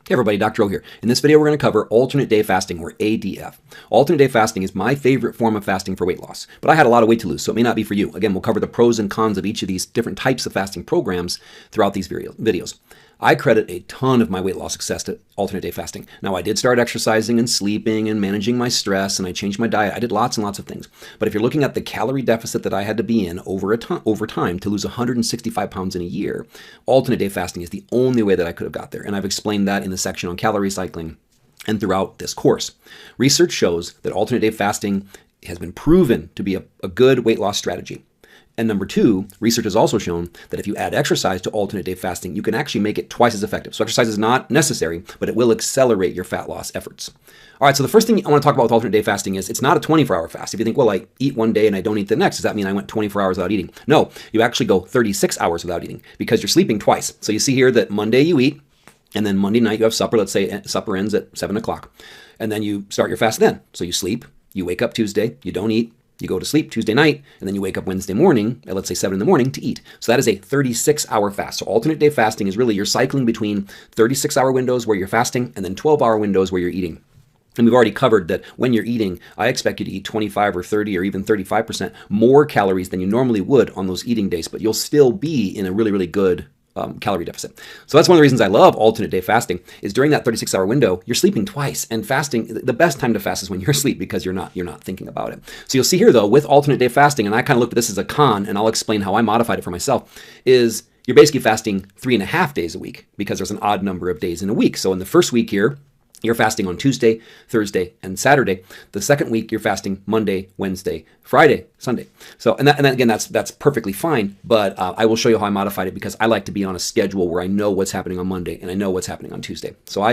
Hey everybody, Dr. O here. In this video, we're going to cover alternate day fasting, or ADF. Alternate day fasting is my favorite form of fasting for weight loss, but I had a lot of weight to lose, so it may not be for you. Again, we'll cover the pros and cons of each of these different types of fasting programs throughout these videos. I credit a ton of my weight loss success to alternate day fasting. Now, I did start exercising and sleeping and managing my stress, and I changed my diet. I did lots and lots of things. But if you're looking at the calorie deficit that I had to be in over time to lose 165 pounds in a year, alternate day fasting is the only way that I could have got there. And I've explained that in the section on calorie cycling and throughout this course. Research shows that alternate day fasting has been proven to be a good weight loss strategy. And number two, research has also shown that if you add exercise to alternate day fasting, you can actually make it twice as effective. So exercise is not necessary, but it will accelerate your fat loss efforts. All right, so the first thing I want to talk about with alternate day fasting is it's not a 24-hour fast. If you think, well, I eat one day and I don't eat the next, does that mean I went 24 hours without eating? No, you actually go 36 hours without eating because you're sleeping twice. So you see here that Monday you eat, and then Monday night you have supper. Let's say supper ends at 7 o'clock. And then you start your fast then. So you sleep, you wake up Tuesday, you don't eat, you go to sleep Tuesday night, and then you wake up Wednesday morning at, let's say, 7 in the morning to eat. So that is a 36-hour fast. So alternate day fasting is really you're cycling between 36-hour windows where you're fasting and then 12-hour windows where you're eating. And we've already covered that when you're eating, I expect you to eat 25 or 30 or even 35% more calories than you normally would on those eating days, but you'll still be in a really, really good calorie deficit. So that's one of the reasons I love alternate day fasting is during that 36-hour window, you're sleeping twice, and fasting, the best time to fast is when you're asleep because you're not thinking about it. So you'll see here though, with alternate day fasting, and I kind of looked at this as a con, and I'll explain how I modified it for myself, is you're basically fasting 3.5 days a week because there's an odd number of days in a week. So in the first week here, you're fasting on Tuesday, Thursday, and Saturday. The second week, you're fasting Monday, Wednesday, Friday, Sunday. So, and then again, that's perfectly fine. But I will show you how I modified it because I like to be on a schedule where I know what's happening on Monday and I know what's happening on Tuesday. So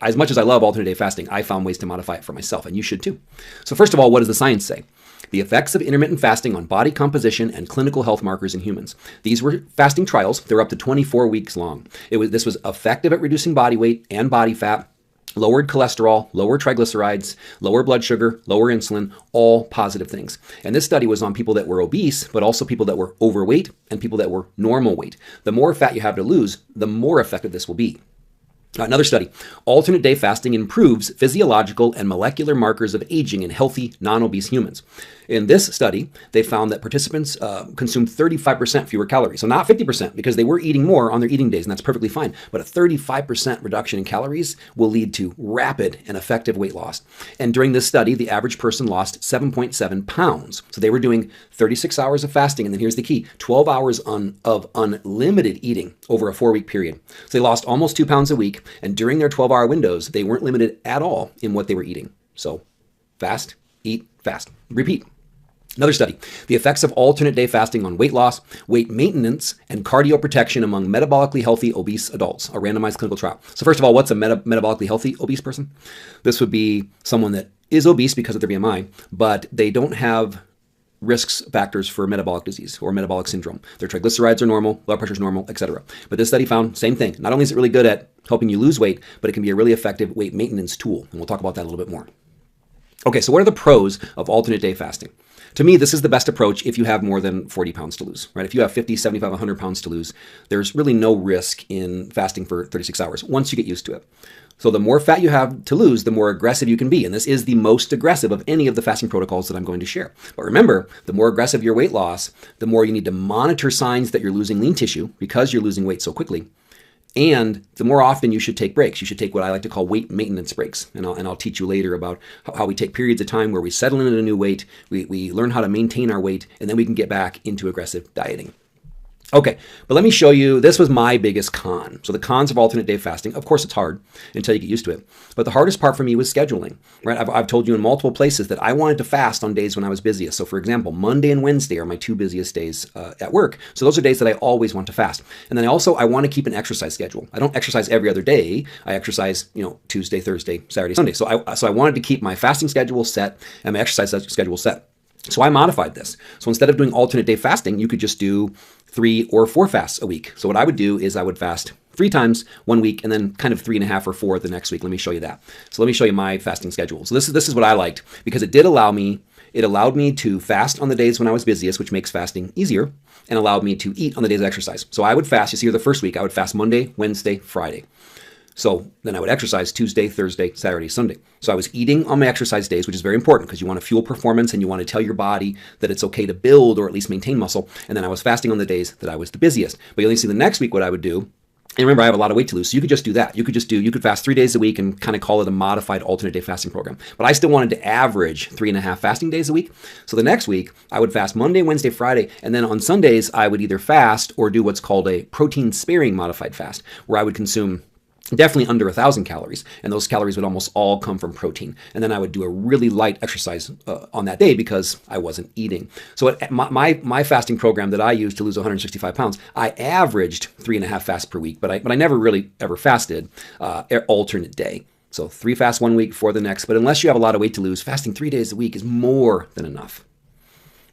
as much as I love alternate day fasting, I found ways to modify it for myself, and you should too. So first of all, what does the science say? The effects of intermittent fasting on body composition and clinical health markers in humans. These were fasting trials. They're up to 24 weeks long. This was effective at reducing body weight and body fat, lowered cholesterol, lower triglycerides, lower blood sugar, lower insulin, all positive things. And this study was on people that were obese, but also people that were overweight and people that were normal weight. The more fat you have to lose, the more effective this will be. Another study, alternate day fasting improves physiological and molecular markers of aging in healthy, non-obese humans. In this study, they found that participants consumed 35% fewer calories. So not 50% because they were eating more on their eating days, and that's perfectly fine. But a 35% reduction in calories will lead to rapid and effective weight loss. And during this study, the average person lost 7.7 pounds. So they were doing 36 hours of fasting, and then here's the key, 12 hours of unlimited eating over a 4-week period. So they lost almost 2 pounds a week, and during their 12-hour windows, they weren't limited at all in what they were eating. So fast, eat, fast, repeat. Another study, the effects of alternate day fasting on weight loss, weight maintenance, and cardio protection among metabolically healthy obese adults, a randomized clinical trial. So first of all, what's a metabolically healthy obese person? This would be someone that is obese because of their BMI, but they don't have risk factors for metabolic disease or metabolic syndrome. Their triglycerides are normal, blood pressure is normal, etc. But this study found same thing. Not only is it really good at helping you lose weight, but it can be a really effective weight maintenance tool. And we'll talk about that a little bit more. Okay, so what are the pros of alternate day fasting? To me, this is the best approach if you have more than 40 pounds to lose, right? If you have 50, 75, 100 pounds to lose, there's really no risk in fasting for 36 hours once you get used to it. So the more fat you have to lose, the more aggressive you can be. And this is the most aggressive of any of the fasting protocols that I'm going to share. But remember, the more aggressive your weight loss, the more you need to monitor signs that you're losing lean tissue because you're losing weight so quickly. And the more often you should take breaks. You should take what I like to call weight maintenance breaks. And I'll teach you later about how we take periods of time where we settle into a new weight, we learn how to maintain our weight, and then we can get back into aggressive dieting. Okay, but let me show you, this was my biggest con. So the cons of alternate day fasting, of course it's hard until you get used to it. But the hardest part for me was scheduling, right? I've told you in multiple places that I wanted to fast on days when I was busiest. So for example, Monday and Wednesday are my 2 busiest days at work. So those are days that I always want to fast. And then I want to keep an exercise schedule. I don't exercise every other day. I exercise, Tuesday, Thursday, Saturday, Sunday. So I wanted to keep my fasting schedule set and my exercise schedule set. So I modified this. So instead of doing alternate day fasting, you could just do 3 or 4 fasts a week. So what I would do is I would fast 3 times one week and then kind of 3.5 or 4 the next week. Let me show you that. So let me show you my fasting schedule. So this is what I liked because it allowed me to fast on the days when I was busiest, which makes fasting easier, and allowed me to eat on the days of exercise. So I would fast, you see here the first week, I would fast Monday, Wednesday, Friday. So then I would exercise Tuesday, Thursday, Saturday, Sunday. So I was eating on my exercise days, which is very important because you want to fuel performance and you want to tell your body that it's okay to build or at least maintain muscle. And then I was fasting on the days that I was the busiest. But you'll see the next week what I would do. And remember, I have a lot of weight to lose, so you could just do that. You could fast 3 days a week and kind of call it a modified alternate day fasting program. But I still wanted to average 3.5 fasting days a week. So the next week, I would fast Monday, Wednesday, Friday, and then on Sundays, I would either fast or do what's called a protein sparing modified fast, where I would consume definitely under 1,000 calories, and those calories would almost all come from protein. And then I would do a really light exercise on that day because I wasn't eating. So my fasting program that I used to lose 165 pounds, I averaged 3.5 fasts per week, but I never really ever fasted alternate day. So 3 fasts one week for the next, but unless you have a lot of weight to lose, fasting 3 days a week is more than enough.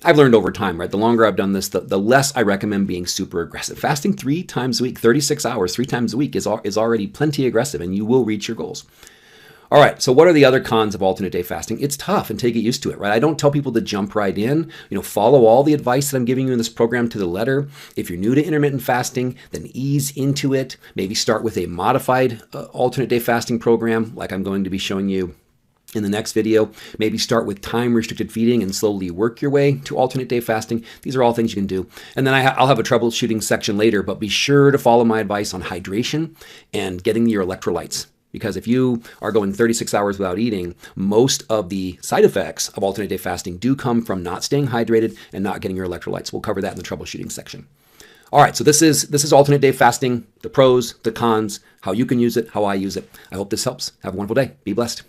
I've learned over time, right? The longer I've done this, the less I recommend being super aggressive. Fasting 3 times a week, 36 hours, 3 times a week is already plenty aggressive, and you will reach your goals. All right, so what are the other cons of alternate day fasting? It's tough until you get used to it, right? I don't tell people to jump right in. Follow all the advice that I'm giving you in this program to the letter. If you're new to intermittent fasting, then ease into it. Maybe start with a modified alternate day fasting program, like I'm going to be showing you in the next video. Maybe start with time-restricted feeding and slowly work your way to alternate day fasting. These are all things you can do. And then I'll have a troubleshooting section later, but be sure to follow my advice on hydration and getting your electrolytes. Because if you are going 36 hours without eating, most of the side effects of alternate day fasting do come from not staying hydrated and not getting your electrolytes. We'll cover that in the troubleshooting section. All right, so this is alternate day fasting, the pros, the cons, how you can use it, how I use it. I hope this helps. Have a wonderful day. Be blessed.